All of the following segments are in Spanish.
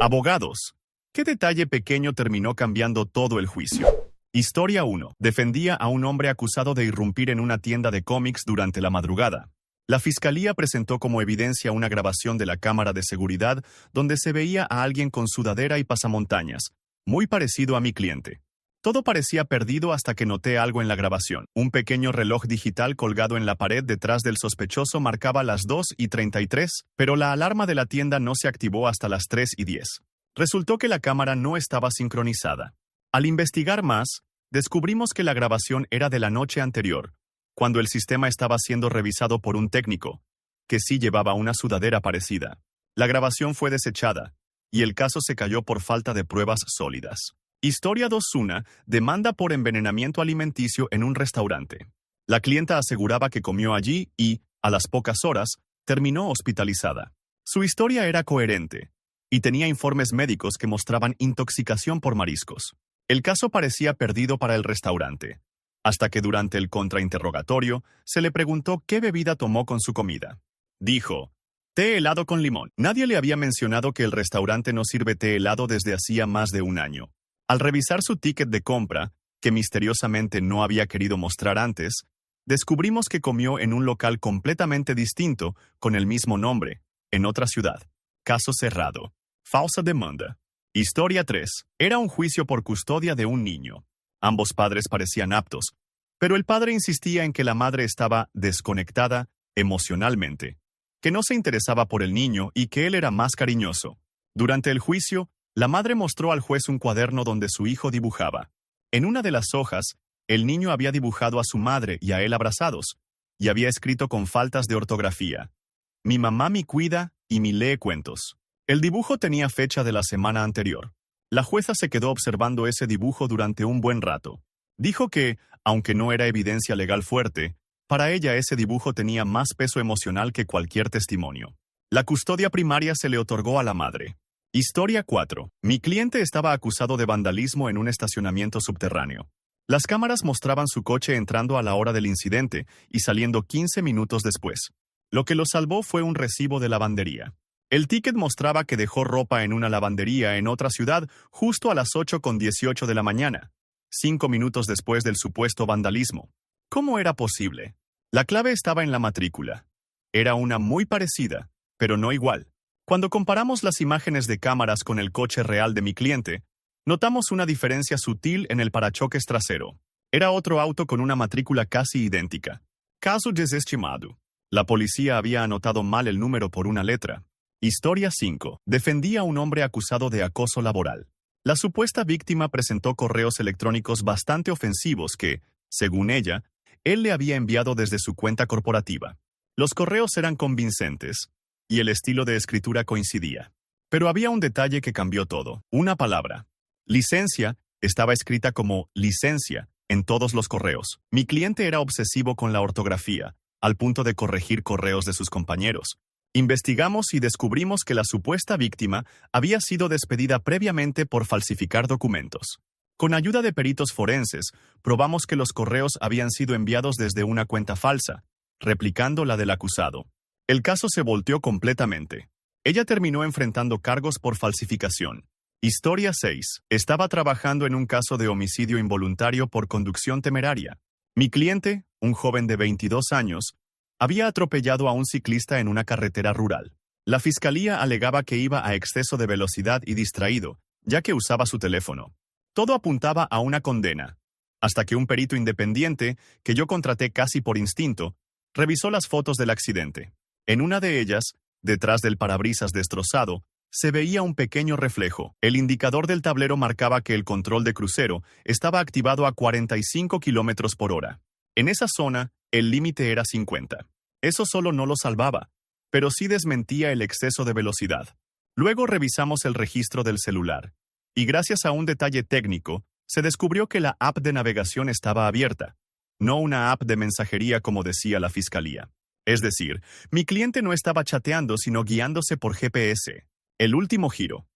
Abogados. ¿Qué detalle pequeño terminó cambiando todo el juicio? Historia 1. Defendía a un hombre acusado de irrumpir en una tienda de cómics durante la madrugada. La fiscalía presentó como evidencia una grabación de la cámara de seguridad donde se veía a alguien con sudadera y pasamontañas, muy parecido a mi cliente. Todo parecía perdido hasta que noté algo en la grabación. Un pequeño reloj digital colgado en la pared detrás del sospechoso marcaba las 2:33, pero la alarma de la tienda no se activó hasta las 3:10. Resultó que la cámara no estaba sincronizada. Al investigar más, descubrimos que la grabación era de la noche anterior, cuando el sistema estaba siendo revisado por un técnico, que sí llevaba una sudadera parecida. La grabación fue desechada, y el caso se cayó por falta de pruebas sólidas. Historia 2.1. Demanda por envenenamiento alimenticio en un restaurante. La clienta aseguraba que comió allí y, a las pocas horas, terminó hospitalizada. Su historia era coherente, y tenía informes médicos que mostraban intoxicación por mariscos. El caso parecía perdido para el restaurante, hasta que durante el contrainterrogatorio se le preguntó qué bebida tomó con su comida. Dijo: té helado con limón. Nadie le había mencionado que el restaurante no sirve té helado desde hacía más de un año. Al revisar su ticket de compra, que misteriosamente no había querido mostrar antes, descubrimos que comió en un local completamente distinto, con el mismo nombre, en otra ciudad. Caso cerrado. Falsa demanda. Historia 3. Era un juicio por custodia de un niño. Ambos padres parecían aptos, pero el padre insistía en que la madre estaba desconectada emocionalmente, que no se interesaba por el niño y que él era más cariñoso. Durante el juicio, la madre mostró al juez un cuaderno donde su hijo dibujaba. En una de las hojas, el niño había dibujado a su madre y a él abrazados, y había escrito con faltas de ortografía: mi mamá me cuida y me lee cuentos. El dibujo tenía fecha de la semana anterior. La jueza se quedó observando ese dibujo durante un buen rato. Dijo que, aunque no era evidencia legal fuerte, para ella ese dibujo tenía más peso emocional que cualquier testimonio. La custodia primaria se le otorgó a la madre. Historia 4. Mi cliente estaba acusado de vandalismo en un estacionamiento subterráneo. Las cámaras mostraban su coche entrando a la hora del incidente y saliendo 15 minutos después. Lo que lo salvó fue un recibo de lavandería. El ticket mostraba que dejó ropa en una lavandería en otra ciudad justo a las 8:18 de la mañana, 5 minutos después del supuesto vandalismo. ¿Cómo era posible? La clave estaba en la matrícula. Era una muy parecida, pero no igual. Cuando comparamos las imágenes de cámaras con el coche real de mi cliente, notamos una diferencia sutil en el parachoques trasero. Era otro auto con una matrícula casi idéntica. Caso desestimado. La policía había anotado mal el número por una letra. Historia 5. Defendía a un hombre acusado de acoso laboral. La supuesta víctima presentó correos electrónicos bastante ofensivos que, según ella, él le había enviado desde su cuenta corporativa. Los correos eran convincentes, y el estilo de escritura coincidía. Pero había un detalle que cambió todo. Una palabra. Licencia estaba escrita como licencia en todos los correos. Mi cliente era obsesivo con la ortografía, al punto de corregir correos de sus compañeros. Investigamos y descubrimos que la supuesta víctima había sido despedida previamente por falsificar documentos. Con ayuda de peritos forenses, probamos que los correos habían sido enviados desde una cuenta falsa, replicando la del acusado. El caso se volteó completamente. Ella terminó enfrentando cargos por falsificación. Historia 6. Estaba trabajando en un caso de homicidio involuntario por conducción temeraria. Mi cliente, un joven de 22 años, había atropellado a un ciclista en una carretera rural. La fiscalía alegaba que iba a exceso de velocidad y distraído, ya que usaba su teléfono. Todo apuntaba a una condena, hasta que un perito independiente, que yo contraté casi por instinto, revisó las fotos del accidente. En una de ellas, detrás del parabrisas destrozado, se veía un pequeño reflejo. El indicador del tablero marcaba que el control de crucero estaba activado a 45 km por hora. En esa zona, el límite era 50. Eso solo no lo salvaba, pero sí desmentía el exceso de velocidad. Luego revisamos el registro del celular, y gracias a un detalle técnico, se descubrió que la app de navegación estaba abierta, no una app de mensajería como decía la fiscalía. Es decir, mi cliente no estaba chateando sino guiándose por GPS. El último giro.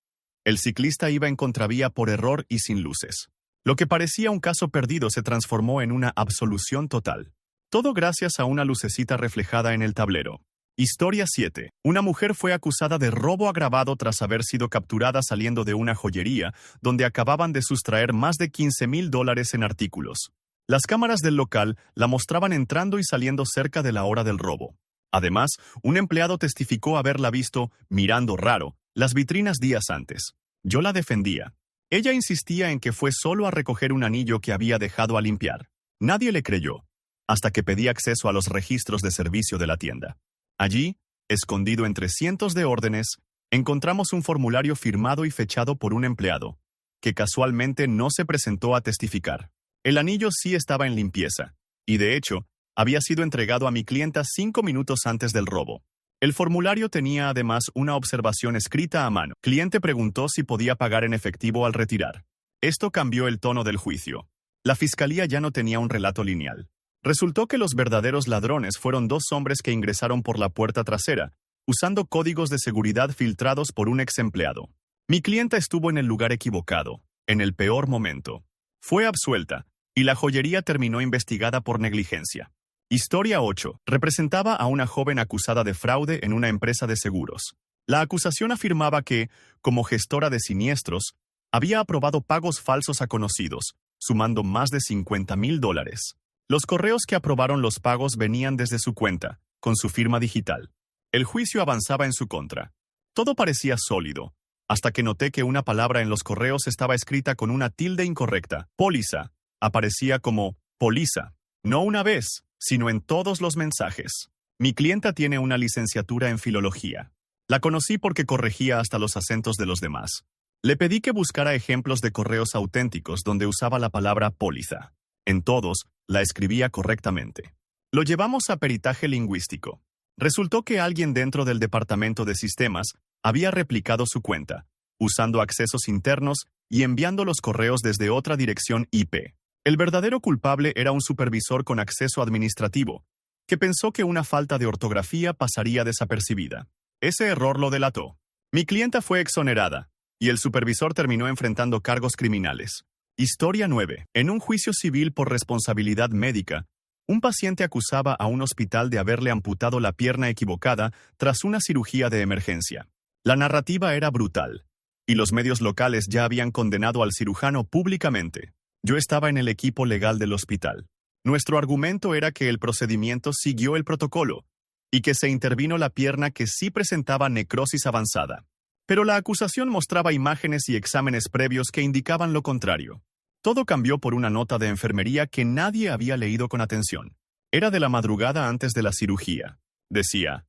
El ciclista iba en contravía por error y sin luces. Lo que parecía un caso perdido se transformó en una absolución total. Todo gracias a una lucecita reflejada en el tablero. Historia 7. Una mujer fue acusada de robo agravado tras haber sido capturada saliendo de una joyería donde acababan de sustraer más de $15,000 en artículos. Las cámaras del local la mostraban entrando y saliendo cerca de la hora del robo. Además, un empleado testificó haberla visto, mirando raro, las vitrinas días antes. Yo la defendía. Ella insistía en que fue solo a recoger un anillo que había dejado a limpiar. Nadie le creyó, hasta que pedí acceso a los registros de servicio de la tienda. Allí, escondido entre cientos de órdenes, encontramos un formulario firmado y fechado por un empleado, que casualmente no se presentó a testificar. El anillo sí estaba en limpieza, y de hecho, había sido entregado a mi clienta 5 minutos antes del robo. El formulario tenía además una observación escrita a mano. El cliente preguntó si podía pagar en efectivo al retirar. Esto cambió el tono del juicio. La fiscalía ya no tenía un relato lineal. Resultó que los verdaderos ladrones fueron 2 hombres que ingresaron por la puerta trasera, usando códigos de seguridad filtrados por un ex empleado. Mi clienta estuvo en el lugar equivocado, en el peor momento. Fue absuelta, y la joyería terminó investigada por negligencia. Historia 8. Representaba a una joven acusada de fraude en una empresa de seguros. La acusación afirmaba que, como gestora de siniestros, había aprobado pagos falsos a conocidos, sumando más de $50,000. Los correos que aprobaron los pagos venían desde su cuenta, con su firma digital. El juicio avanzaba en su contra. Todo parecía sólido, hasta que noté que una palabra en los correos estaba escrita con una tilde incorrecta. Póliza. Aparecía como póliza. No una vez, sino en todos los mensajes. Mi clienta tiene una licenciatura en filología. La conocí porque corregía hasta los acentos de los demás. Le pedí que buscara ejemplos de correos auténticos donde usaba la palabra póliza. En todos, la escribía correctamente. Lo llevamos a peritaje lingüístico. Resultó que alguien dentro del departamento de sistemas había replicado su cuenta, usando accesos internos y enviando los correos desde otra dirección IP. El verdadero culpable era un supervisor con acceso administrativo, que pensó que una falta de ortografía pasaría desapercibida. Ese error lo delató. Mi clienta fue exonerada, y el supervisor terminó enfrentando cargos criminales. Historia 9. En un juicio civil por responsabilidad médica, un paciente acusaba a un hospital de haberle amputado la pierna equivocada tras una cirugía de emergencia. La narrativa era brutal, y los medios locales ya habían condenado al cirujano públicamente. Yo estaba en el equipo legal del hospital. Nuestro argumento era que el procedimiento siguió el protocolo, y que se intervino la pierna que sí presentaba necrosis avanzada. Pero la acusación mostraba imágenes y exámenes previos que indicaban lo contrario. Todo cambió por una nota de enfermería que nadie había leído con atención. Era de la madrugada antes de la cirugía. Decía: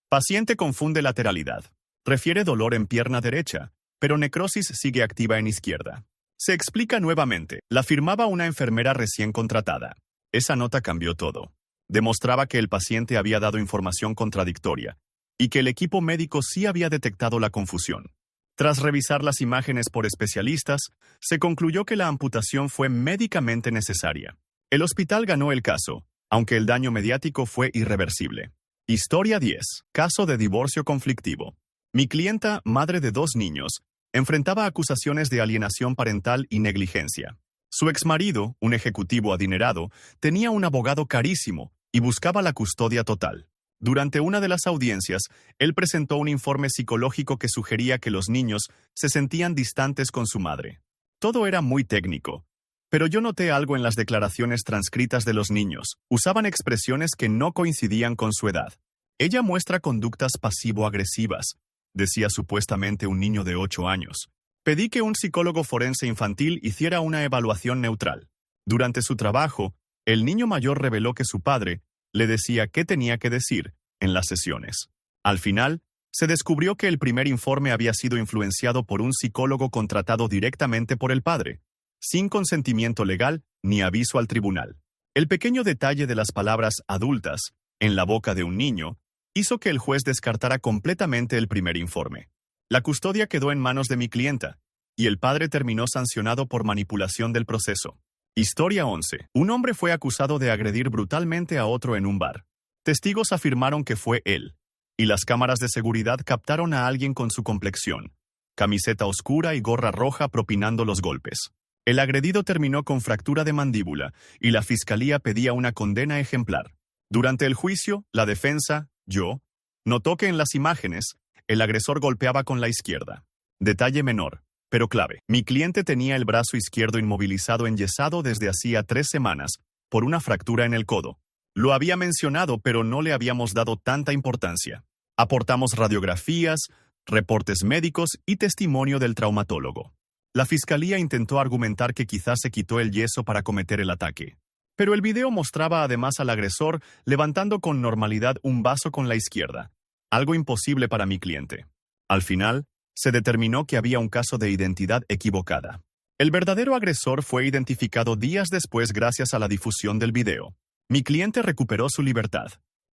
paciente confunde lateralidad. Refiere dolor en pierna derecha, pero necrosis sigue activa en izquierda. Se explica nuevamente. La firmaba una enfermera recién contratada. Esa nota cambió todo. Demostraba que el paciente había dado información contradictoria, y que el equipo médico sí había detectado la confusión. Tras revisar las imágenes por especialistas, se concluyó que la amputación fue médicamente necesaria. El hospital ganó el caso, aunque el daño mediático fue irreversible. Historia 10. Caso de divorcio conflictivo. Mi clienta, madre de 2 niños, enfrentaba acusaciones de alienación parental y negligencia. Su exmarido, un ejecutivo adinerado, tenía un abogado carísimo y buscaba la custodia total. Durante una de las audiencias, él presentó un informe psicológico que sugería que los niños se sentían distantes con su madre. Todo era muy técnico, pero yo noté algo en las declaraciones transcritas de los niños. Usaban expresiones que no coincidían con su edad. Ella muestra conductas pasivo-agresivas, decía supuestamente un niño de 8 años. Pedí que un psicólogo forense infantil hiciera una evaluación neutral. Durante su trabajo, el niño mayor reveló que su padre le decía qué tenía que decir en las sesiones. Al final, se descubrió que el primer informe había sido influenciado por un psicólogo contratado directamente por el padre, sin consentimiento legal ni aviso al tribunal. El pequeño detalle de las palabras adultas en la boca de un niño hizo que el juez descartara completamente el primer informe. La custodia quedó en manos de mi clienta, y el padre terminó sancionado por manipulación del proceso. Historia 11. Un hombre fue acusado de agredir brutalmente a otro en un bar. Testigos afirmaron que fue él, y las cámaras de seguridad captaron a alguien con su complexión, camiseta oscura y gorra roja propinando los golpes. El agredido terminó con fractura de mandíbula, y la fiscalía pedía una condena ejemplar. Durante el juicio, la defensa, yo, Notó que en las imágenes, el agresor golpeaba con la izquierda. Detalle menor, pero clave. Mi cliente tenía el brazo izquierdo inmovilizado enyesado desde hacía 3 semanas, por una fractura en el codo. Lo había mencionado, pero no le habíamos dado tanta importancia. Aportamos radiografías, reportes médicos y testimonio del traumatólogo. La fiscalía intentó argumentar que quizás se quitó el yeso para cometer el ataque. Pero el video mostraba además al agresor levantando con normalidad un vaso con la izquierda, algo imposible para mi cliente. Al final, se determinó que había un caso de identidad equivocada. El verdadero agresor fue identificado días después gracias a la difusión del video. Mi cliente recuperó su libertad.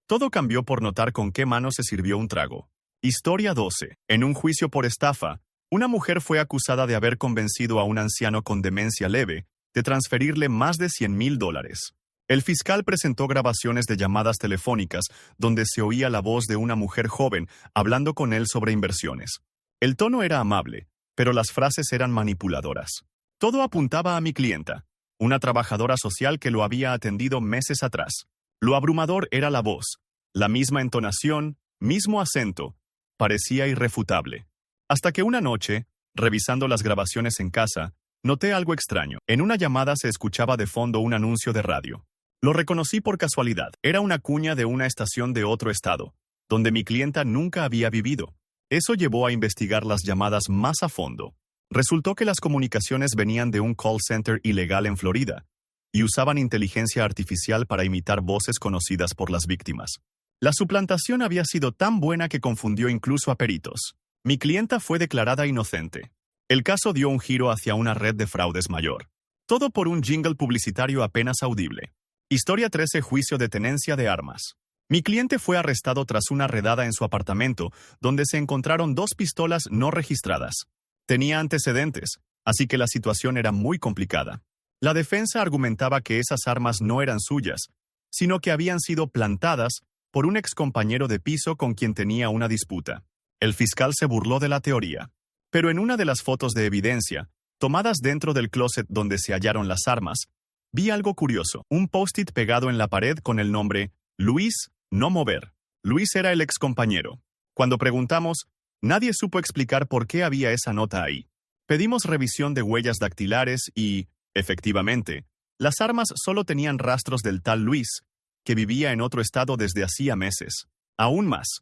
Todo cambió por notar con qué mano se sirvió un trago. Historia 12. En un juicio por estafa, una mujer fue acusada de haber convencido a un anciano con demencia leve de transferirle más de $100,000. El fiscal presentó grabaciones de llamadas telefónicas donde se oía la voz de una mujer joven hablando con él sobre inversiones. El tono era amable, pero las frases eran manipuladoras. Todo apuntaba a mi clienta, una trabajadora social que lo había atendido meses atrás. Lo abrumador era la voz, la misma entonación, mismo acento, parecía irrefutable. Hasta que una noche, revisando las grabaciones en casa, noté algo extraño. En una llamada se escuchaba de fondo un anuncio de radio. Lo reconocí por casualidad. Era una cuña de una estación de otro estado, donde mi clienta nunca había vivido. Eso llevó a investigar las llamadas más a fondo. Resultó que las comunicaciones venían de un call center ilegal en Florida y usaban inteligencia artificial para imitar voces conocidas por las víctimas. La suplantación había sido tan buena que confundió incluso a peritos. Mi clienta fue declarada inocente. El caso dio un giro hacia una red de fraudes mayor. Todo por un jingle publicitario apenas audible. Historia 13. Juicio de tenencia de armas. Mi cliente fue arrestado tras una redada en su apartamento, donde se encontraron 2 pistolas no registradas. Tenía antecedentes, así que la situación era muy complicada. La defensa argumentaba que esas armas no eran suyas, sino que habían sido plantadas por un excompañero de piso con quien tenía una disputa. El fiscal se burló de la teoría. Pero en una de las fotos de evidencia, tomadas dentro del closet donde se hallaron las armas, vi algo curioso. Un post-it pegado en la pared con el nombre Luis, no mover. Luis era el excompañero. Cuando preguntamos, nadie supo explicar por qué había esa nota ahí. Pedimos revisión de huellas dactilares y, efectivamente, las armas solo tenían rastros del tal Luis, que vivía en otro estado desde hacía meses. Aún más,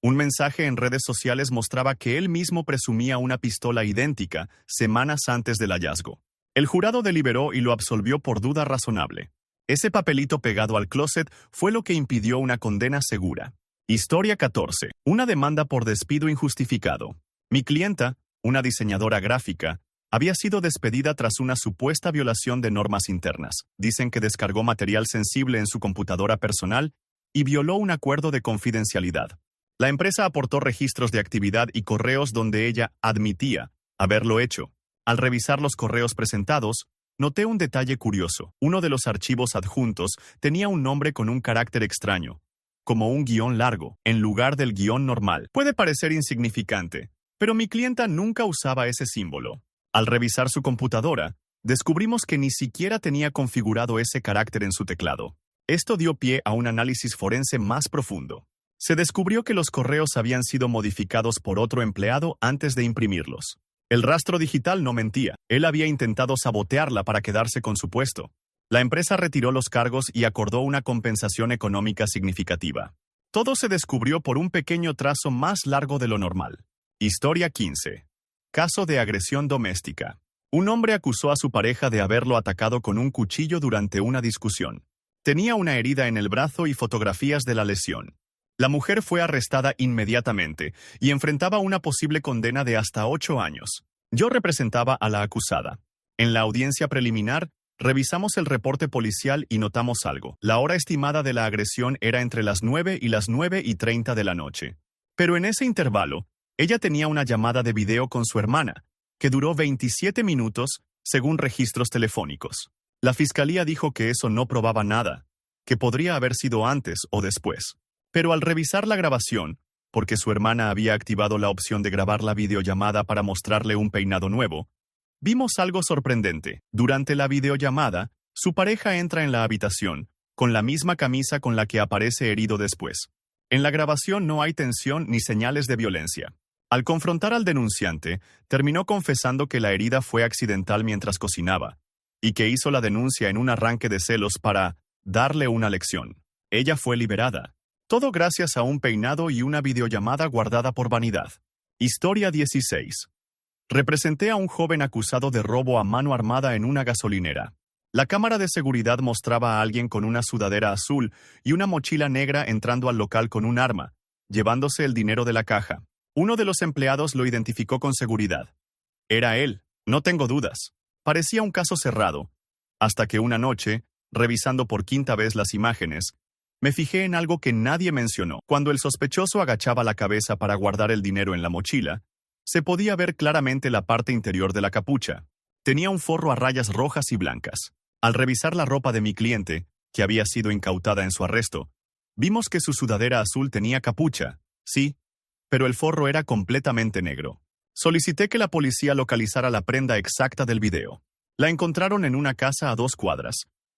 un mensaje en redes sociales mostraba que él mismo presumía una pistola idéntica semanas antes del hallazgo. El jurado deliberó y lo absolvió por duda razonable. Ese papelito pegado al closet fue lo que impidió una condena segura. Historia 14. Una demanda por despido injustificado. Mi clienta, una diseñadora gráfica, había sido despedida tras una supuesta violación de normas internas. Dicen que descargó material sensible en su computadora personal y violó un acuerdo de confidencialidad. La empresa aportó registros de actividad y correos donde ella admitía haberlo hecho. Al revisar los correos presentados, noté un detalle curioso. Uno de los archivos adjuntos tenía un nombre con un carácter extraño, como un guión largo, en lugar del guión normal. Puede parecer insignificante, pero mi clienta nunca usaba ese símbolo. Al revisar su computadora, descubrimos que ni siquiera tenía configurado ese carácter en su teclado. Esto dio pie a un análisis forense más profundo. Se descubrió que los correos habían sido modificados por otro empleado antes de imprimirlos. El rastro digital no mentía. Él había intentado sabotearla para quedarse con su puesto. La empresa retiró los cargos y acordó una compensación económica significativa. Todo se descubrió por un pequeño trazo más largo de lo normal. Historia 15. Caso de agresión doméstica. Un hombre acusó a su pareja de haberlo atacado con un cuchillo durante una discusión. Tenía una herida en el brazo y fotografías de la lesión. La mujer fue arrestada inmediatamente y enfrentaba una posible condena de hasta 8 años. Yo representaba a la acusada. En la audiencia preliminar, revisamos el reporte policial y notamos algo. La hora estimada de la agresión era entre las 9 y las 9:30 de la noche. Pero en ese intervalo, ella tenía una llamada de video con su hermana, que duró 27 minutos, según registros telefónicos. La fiscalía dijo que eso no probaba nada, que podría haber sido antes o después. Pero al revisar la grabación, porque su hermana había activado la opción de grabar la videollamada para mostrarle un peinado nuevo, vimos algo sorprendente. Durante la videollamada, su pareja entra en la habitación, con la misma camisa con la que aparece herido después. En la grabación no hay tensión ni señales de violencia. Al confrontar al denunciante, terminó confesando que la herida fue accidental mientras cocinaba, y que hizo la denuncia en un arranque de celos para darle una lección. Ella fue liberada. Todo gracias a un peinado y una videollamada guardada por vanidad. Historia 16. Representé a un joven acusado de robo a mano armada en una gasolinera. La cámara de seguridad mostraba a alguien con una sudadera azul y una mochila negra entrando al local con un arma, llevándose el dinero de la caja. Uno de los empleados lo identificó con seguridad. Era él, no tengo dudas. Parecía un caso cerrado. Hasta que una noche, revisando por quinta vez las imágenes, me fijé en algo que nadie mencionó. Cuando el sospechoso agachaba la cabeza para guardar el dinero en la mochila, se podía ver claramente la parte interior de la capucha. Tenía un forro a rayas rojas y blancas. Al revisar la ropa de mi cliente, que había sido incautada en su arresto, vimos que su sudadera azul tenía capucha, sí, pero el forro era completamente negro. Solicité que la policía localizara la prenda exacta del video. La encontraron en una casa a 2 cuadras,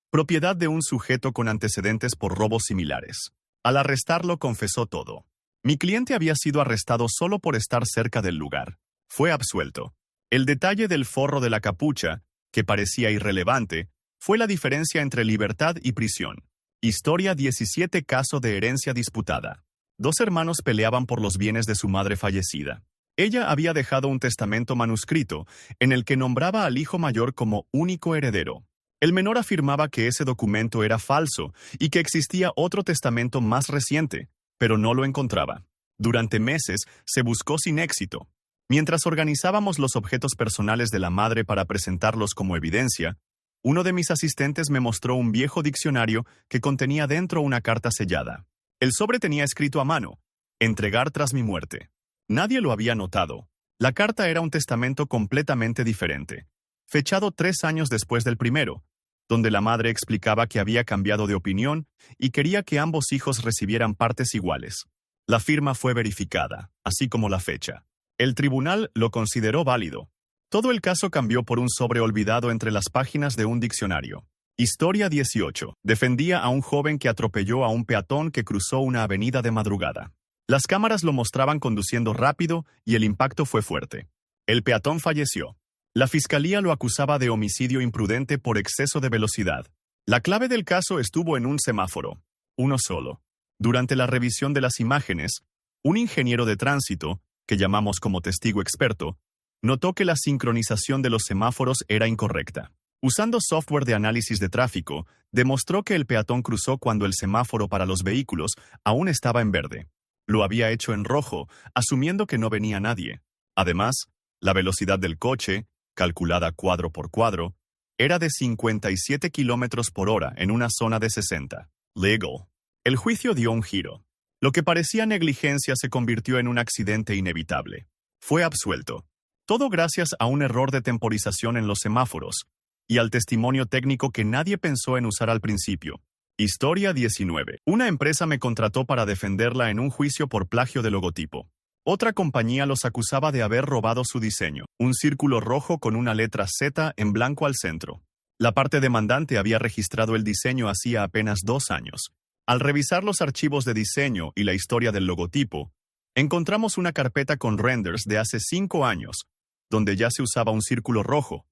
propiedad de un sujeto con antecedentes por robos similares. Al arrestarlo confesó todo. Mi cliente había sido arrestado solo por estar cerca del lugar. Fue absuelto. El detalle del forro de la capucha, que parecía irrelevante, fue la diferencia entre libertad y prisión. Historia 17. Caso de herencia disputada. 2 hermanos peleaban por los bienes de su madre fallecida. Ella había dejado un testamento manuscrito en el que nombraba al hijo mayor como único heredero. El menor afirmaba que ese documento era falso y que existía otro testamento más reciente, pero no lo encontraba. Durante meses se buscó sin éxito. Mientras organizábamos los objetos personales de la madre para presentarlos como evidencia, uno de mis asistentes me mostró un viejo diccionario que contenía dentro una carta sellada. El sobre tenía escrito a mano: entregar tras mi muerte. Nadie lo había notado. La carta era un testamento completamente diferente, fechado 3 años después del primero, donde la madre explicaba que había cambiado de opinión y quería que ambos hijos recibieran partes iguales. La firma fue verificada, así como la fecha. El tribunal lo consideró válido. Todo el caso cambió por un sobre olvidado entre las páginas de un diccionario. Historia 18. Defendía a un joven que atropelló a un peatón que cruzó una avenida de madrugada. Las cámaras lo mostraban conduciendo rápido y el impacto fue fuerte. El peatón falleció. La fiscalía lo acusaba de homicidio imprudente por exceso de velocidad. La clave del caso estuvo en un semáforo. Uno solo. Durante la revisión de las imágenes, un ingeniero de tránsito, que llamamos como testigo experto, notó que la sincronización de los semáforos era incorrecta. Usando software de análisis de tráfico, demostró que el peatón cruzó cuando el semáforo para los vehículos aún estaba en verde. Lo había hecho en rojo, asumiendo que no venía nadie. Además, la velocidad del coche, calculada cuadro por cuadro, era de 57 kilómetros por hora en una zona de 60. Legal. El juicio dio un giro. Lo que parecía negligencia se convirtió en un accidente inevitable. Fue absuelto. Todo gracias a un error de temporización en los semáforos y al testimonio técnico que nadie pensó en usar al principio. Historia 19. Una empresa me contrató para defenderla en un juicio por plagio de logotipo. Otra compañía los acusaba de haber robado su diseño, un círculo rojo con una letra Z en blanco al centro. La parte demandante había registrado el diseño hacía apenas 2 años. Al revisar los archivos de diseño y la historia del logotipo, encontramos una carpeta con renders de hace 5 años, donde ya se usaba un círculo rojo,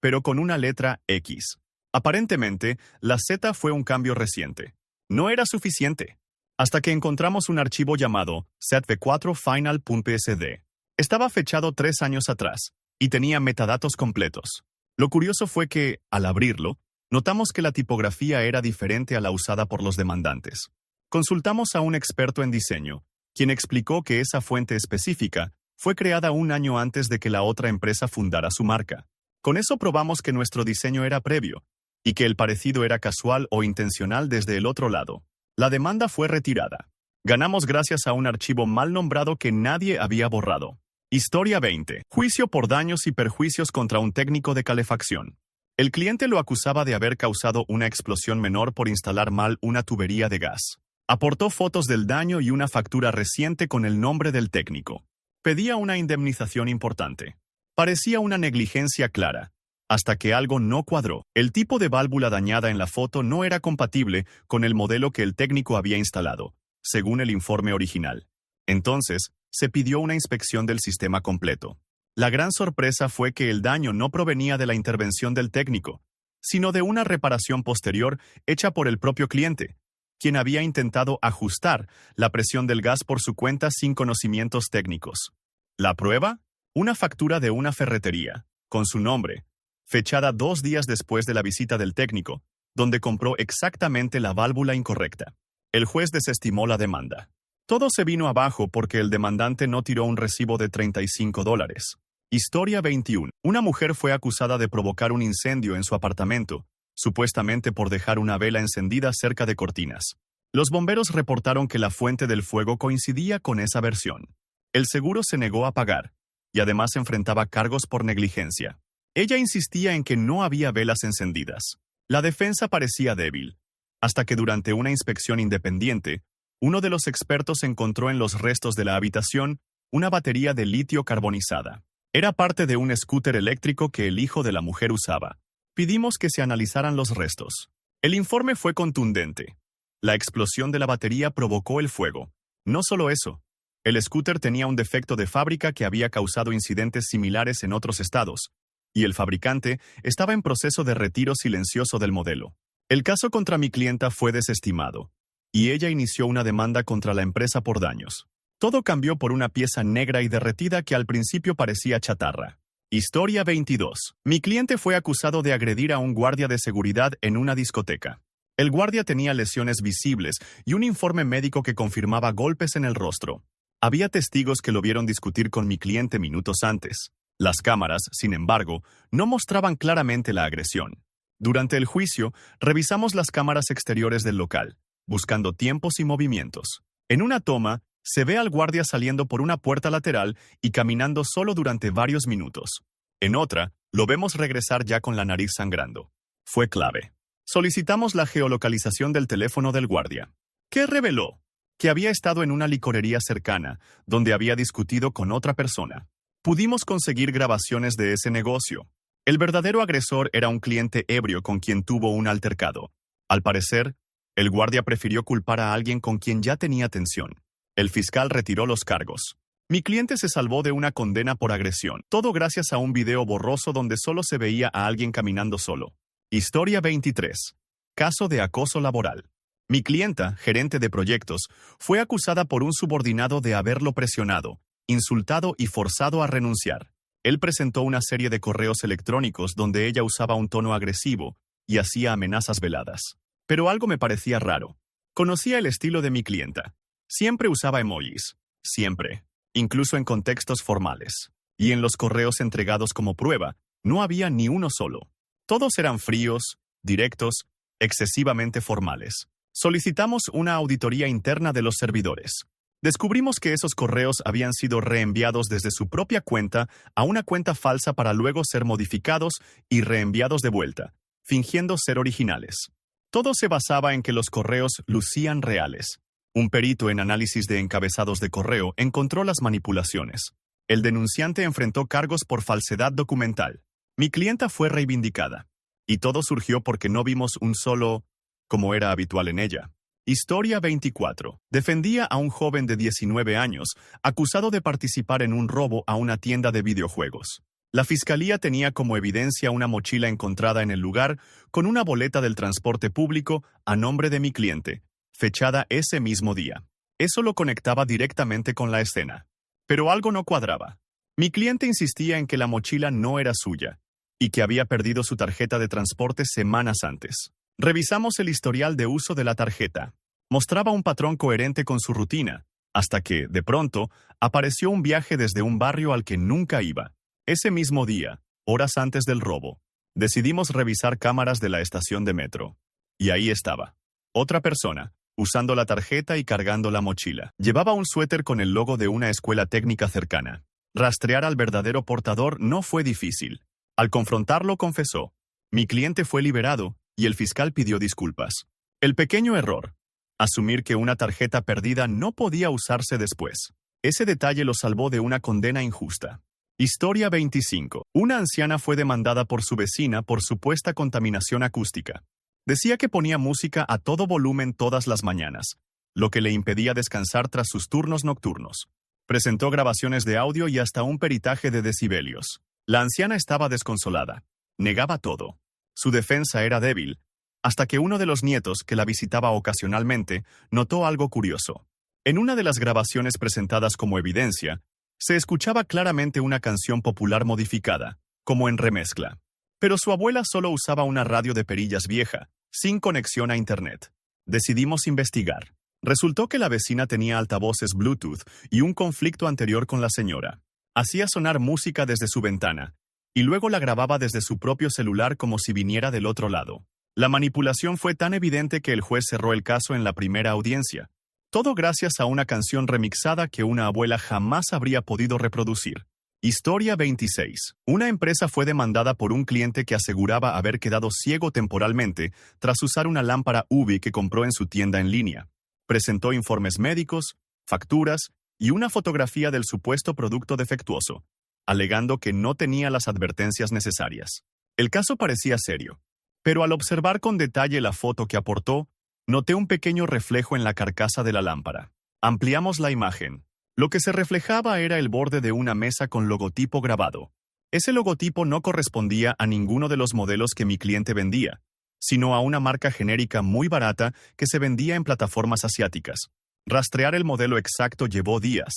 pero con una letra X. Aparentemente, la Z fue un cambio reciente. No era suficiente. Hasta que encontramos un archivo llamado setv4final.psd. Estaba fechado 3 años atrás y tenía metadatos completos. Lo curioso fue que, al abrirlo, notamos que la tipografía era diferente a la usada por los demandantes. Consultamos a un experto en diseño, quien explicó que esa fuente específica fue creada 1 año antes de que la otra empresa fundara su marca. Con eso probamos que nuestro diseño era previo y que el parecido era casual o intencional desde el otro lado. La demanda fue retirada. Ganamos gracias a un archivo mal nombrado que nadie había borrado. Historia 20. Juicio por daños y perjuicios contra un técnico de calefacción. El cliente lo acusaba de haber causado una explosión menor por instalar mal una tubería de gas. Aportó fotos del daño y una factura reciente con el nombre del técnico. Pedía una indemnización importante. Parecía una negligencia clara, hasta que algo no cuadró. El tipo de válvula dañada en la foto no era compatible con el modelo que el técnico había instalado, según el informe original. Entonces, se pidió una inspección del sistema completo. La gran sorpresa fue que el daño no provenía de la intervención del técnico, sino de una reparación posterior hecha por el propio cliente, quien había intentado ajustar la presión del gas por su cuenta sin conocimientos técnicos. ¿La prueba? Una factura de una ferretería, con su nombre, fechada 2 días después de la visita del técnico, donde compró exactamente la válvula incorrecta. El juez desestimó la demanda. Todo se vino abajo porque el demandante no tiró un recibo de $35. Historia 21. Una mujer fue acusada de provocar un incendio en su apartamento, supuestamente por dejar una vela encendida cerca de cortinas. Los bomberos reportaron que la fuente del fuego coincidía con esa versión. El seguro se negó a pagar, y además enfrentaba cargos por negligencia. Ella insistía en que no había velas encendidas. La defensa parecía débil, hasta que durante una inspección independiente, uno de los expertos encontró en los restos de la habitación una batería de litio carbonizada. Era parte de un scooter eléctrico que el hijo de la mujer usaba. Pedimos que se analizaran los restos. El informe fue contundente. La explosión de la batería provocó el fuego. No solo eso, el scooter tenía un defecto de fábrica que había causado incidentes similares en otros estados, y el fabricante estaba en proceso de retiro silencioso del modelo. El caso contra mi clienta fue desestimado, y ella inició una demanda contra la empresa por daños. Todo cambió por una pieza negra y derretida que al principio parecía chatarra. Historia 22. Mi cliente fue acusado de agredir a un guardia de seguridad en una discoteca. El guardia tenía lesiones visibles y un informe médico que confirmaba golpes en el rostro. Había testigos que lo vieron discutir con mi cliente minutos antes. Las cámaras, sin embargo, no mostraban claramente la agresión. Durante el juicio, revisamos las cámaras exteriores del local, buscando tiempos y movimientos. En una toma, se ve al guardia saliendo por una puerta lateral y caminando solo durante varios minutos. En otra, lo vemos regresar ya con la nariz sangrando. Fue clave. Solicitamos la geolocalización del teléfono del guardia. ¿Qué reveló? Que había estado en una licorería cercana, donde había discutido con otra persona. Pudimos conseguir grabaciones de ese negocio. El verdadero agresor era un cliente ebrio con quien tuvo un altercado. Al parecer, el guardia prefirió culpar a alguien con quien ya tenía tensión. El fiscal retiró los cargos. Mi cliente se salvó de una condena por agresión, todo gracias a un video borroso donde solo se veía a alguien caminando solo. Historia 23. Caso de acoso laboral. Mi clienta, gerente de proyectos, fue acusada por un subordinado de haberlo presionado, insultado y forzado a renunciar. Él presentó una serie de correos electrónicos donde ella usaba un tono agresivo y hacía amenazas veladas. Pero algo me parecía raro. Conocía el estilo de mi clienta. Siempre usaba emojis. Siempre. Incluso en contextos formales. Y en los correos entregados como prueba, no había ni uno solo. Todos eran fríos, directos, excesivamente formales. Solicitamos una auditoría interna de los servidores. Descubrimos que esos correos habían sido reenviados desde su propia cuenta a una cuenta falsa para luego ser modificados y reenviados de vuelta, fingiendo ser originales. Todo se basaba en que los correos lucían reales. Un perito en análisis de encabezados de correo encontró las manipulaciones. El denunciante enfrentó cargos por falsedad documental. Mi clienta fue reivindicada. Y todo surgió porque no vimos un solo, como era habitual en ella. Historia 24. Defendía a un joven de 19 años, acusado de participar en un robo a una tienda de videojuegos. La fiscalía tenía como evidencia una mochila encontrada en el lugar con una boleta del transporte público a nombre de mi cliente, fechada ese mismo día. Eso lo conectaba directamente con la escena. Pero algo no cuadraba. Mi cliente insistía en que la mochila no era suya y que había perdido su tarjeta de transporte semanas antes. Revisamos el historial de uso de la tarjeta. Mostraba un patrón coherente con su rutina, hasta que, de pronto, apareció un viaje desde un barrio al que nunca iba. Ese mismo día, horas antes del robo, decidimos revisar cámaras de la estación de metro. Y ahí estaba. Otra persona, usando la tarjeta y cargando la mochila. Llevaba un suéter con el logo de una escuela técnica cercana. Rastrear al verdadero portador no fue difícil. Al confrontarlo, confesó. Mi cliente fue liberado y el fiscal pidió disculpas. El pequeño error. Asumir que una tarjeta perdida no podía usarse después. Ese detalle lo salvó de una condena injusta. Historia 25. Una anciana fue demandada por su vecina por supuesta contaminación acústica. Decía que ponía música a todo volumen todas las mañanas, lo que le impedía descansar tras sus turnos nocturnos. Presentó grabaciones de audio y hasta un peritaje de decibelios. La anciana estaba desconsolada. Negaba todo. Su defensa era débil, hasta que uno de los nietos, que la visitaba ocasionalmente, notó algo curioso. En una de las grabaciones presentadas como evidencia, se escuchaba claramente una canción popular modificada, como en remezcla. Pero su abuela solo usaba una radio de perillas vieja, sin conexión a Internet. Decidimos investigar. Resultó que la vecina tenía altavoces Bluetooth y un conflicto anterior con la señora. Hacía sonar música desde su ventana, y luego la grababa desde su propio celular como si viniera del otro lado. La manipulación fue tan evidente que el juez cerró el caso en la primera audiencia. Todo gracias a una canción remixada que una abuela jamás habría podido reproducir. Historia 26. Una empresa fue demandada por un cliente que aseguraba haber quedado ciego temporalmente tras usar una lámpara UV que compró en su tienda en línea. Presentó informes médicos, facturas y una fotografía del supuesto producto defectuoso, alegando que no tenía las advertencias necesarias. El caso parecía serio, pero al observar con detalle la foto que aportó, noté un pequeño reflejo en la carcasa de la lámpara. Ampliamos la imagen. Lo que se reflejaba era el borde de una mesa con logotipo grabado. Ese logotipo no correspondía a ninguno de los modelos que mi cliente vendía, sino a una marca genérica muy barata que se vendía en plataformas asiáticas. Rastrear el modelo exacto llevó días,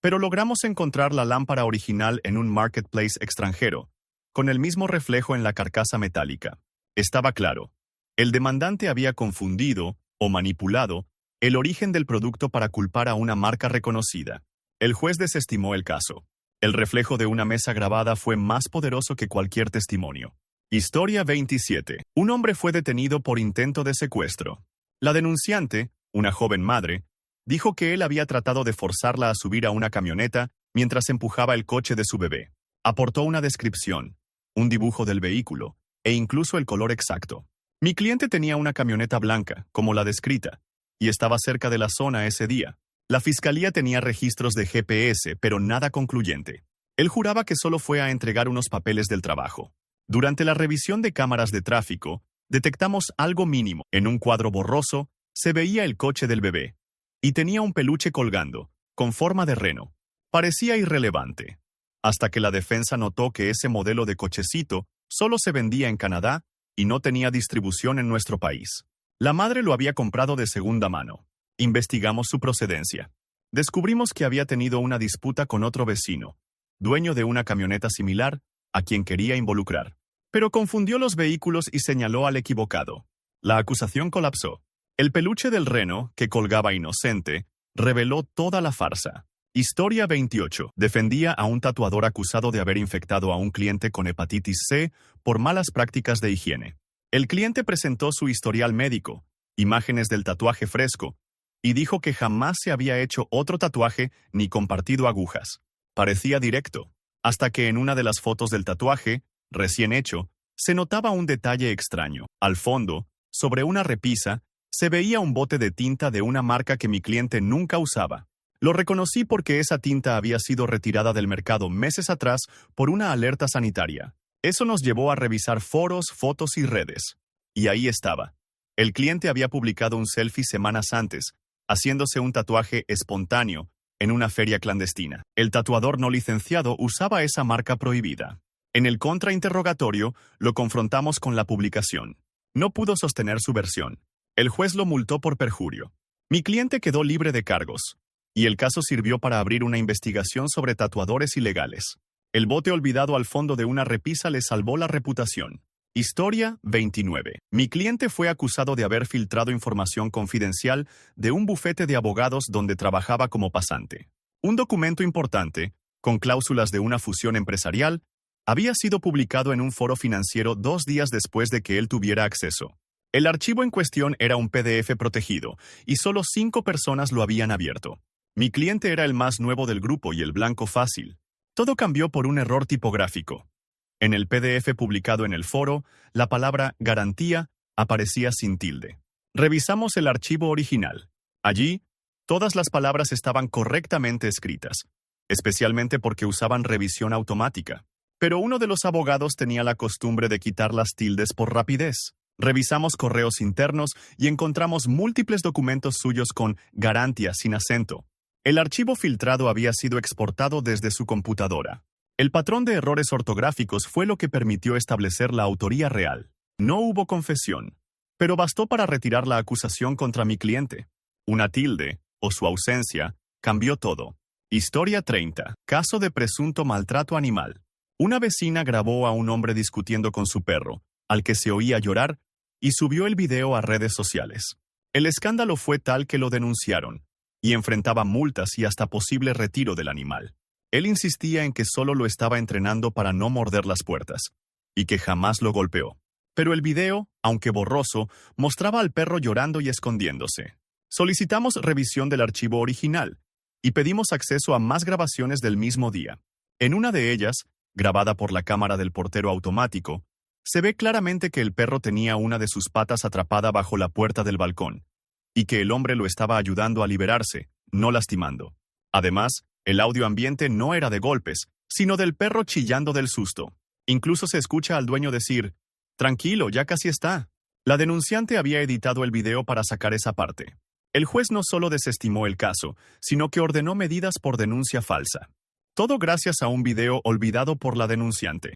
pero logramos encontrar la lámpara original en un marketplace extranjero, con el mismo reflejo en la carcasa metálica. Estaba claro, el demandante había confundido o manipulado el origen del producto para culpar a una marca reconocida. El juez desestimó el caso. El reflejo de una mesa grabada fue más poderoso que cualquier testimonio. Historia 27. Un hombre fue detenido por intento de secuestro. La denunciante, una joven madre, dijo que él había tratado de forzarla a subir a una camioneta mientras empujaba el coche de su bebé. Aportó una descripción, un dibujo del vehículo e incluso el color exacto. Mi cliente tenía una camioneta blanca, como la descrita, y estaba cerca de la zona ese día. La fiscalía tenía registros de GPS, pero nada concluyente. Él juraba que solo fue a entregar unos papeles del trabajo. Durante la revisión de cámaras de tráfico, detectamos algo mínimo. En un cuadro borroso, se veía el coche del bebé, y tenía un peluche colgando, con forma de reno. Parecía irrelevante, hasta que la defensa notó que ese modelo de cochecito solo se vendía en Canadá y no tenía distribución en nuestro país. La madre lo había comprado de segunda mano. Investigamos su procedencia. Descubrimos que había tenido una disputa con otro vecino, dueño de una camioneta similar, a quien quería involucrar. Pero confundió los vehículos y señaló al equivocado. La acusación colapsó. El peluche del reno, que colgaba inocente, reveló toda la farsa. Historia 28. Defendía a un tatuador acusado de haber infectado a un cliente con hepatitis C por malas prácticas de higiene. El cliente presentó su historial médico, imágenes del tatuaje fresco, y dijo que jamás se había hecho otro tatuaje ni compartido agujas. Parecía directo, hasta que en una de las fotos del tatuaje, recién hecho, se notaba un detalle extraño. Al fondo, sobre una repisa, se veía un bote de tinta de una marca que mi cliente nunca usaba. Lo reconocí porque esa tinta había sido retirada del mercado meses atrás por una alerta sanitaria. Eso nos llevó a revisar foros, fotos y redes. Y ahí estaba. El cliente había publicado un selfie semanas antes, haciéndose un tatuaje espontáneo en una feria clandestina. El tatuador no licenciado usaba esa marca prohibida. En el contrainterrogatorio, lo confrontamos con la publicación. No pudo sostener su versión. El juez lo multó por perjurio. Mi cliente quedó libre de cargos, y el caso sirvió para abrir una investigación sobre tatuadores ilegales. El bote olvidado al fondo de una repisa le salvó la reputación. Historia 29. Mi cliente fue acusado de haber filtrado información confidencial de un bufete de abogados donde trabajaba como pasante. Un documento importante, con cláusulas de una fusión empresarial, había sido publicado en un foro financiero 2 días después de que él tuviera acceso. El archivo en cuestión era un PDF protegido, y solo 5 personas lo habían abierto. Mi cliente era el más nuevo del grupo y el blanco fácil. Todo cambió por un error tipográfico. En el PDF publicado en el foro, la palabra garantía aparecía sin tilde. Revisamos el archivo original. Allí, todas las palabras estaban correctamente escritas, especialmente porque usaban revisión automática. Pero uno de los abogados tenía la costumbre de quitar las tildes por rapidez. Revisamos correos internos y encontramos múltiples documentos suyos con garantía sin acento. El archivo filtrado había sido exportado desde su computadora. El patrón de errores ortográficos fue lo que permitió establecer la autoría real. No hubo confesión, pero bastó para retirar la acusación contra mi cliente. Una tilde, o su ausencia, cambió todo. Historia 30. Caso de presunto maltrato animal. Una vecina grabó a un hombre discutiendo con su perro, al que se oía llorar, y subió el video a redes sociales. El escándalo fue tal que lo denunciaron, y enfrentaba multas y hasta posible retiro del animal. Él insistía en que solo lo estaba entrenando para no morder las puertas, y que jamás lo golpeó. Pero el video, aunque borroso, mostraba al perro llorando y escondiéndose. Solicitamos revisión del archivo original, y pedimos acceso a más grabaciones del mismo día. En una de ellas, grabada por la cámara del portero automático, se ve claramente que el perro tenía una de sus patas atrapada bajo la puerta del balcón, y que el hombre lo estaba ayudando a liberarse, no lastimando. Además, el audio ambiente no era de golpes, sino del perro chillando del susto. Incluso se escucha al dueño decir: «Tranquilo, ya casi está». La denunciante había editado el video para sacar esa parte. El juez no solo desestimó el caso, sino que ordenó medidas por denuncia falsa. Todo gracias a un video olvidado por la denunciante.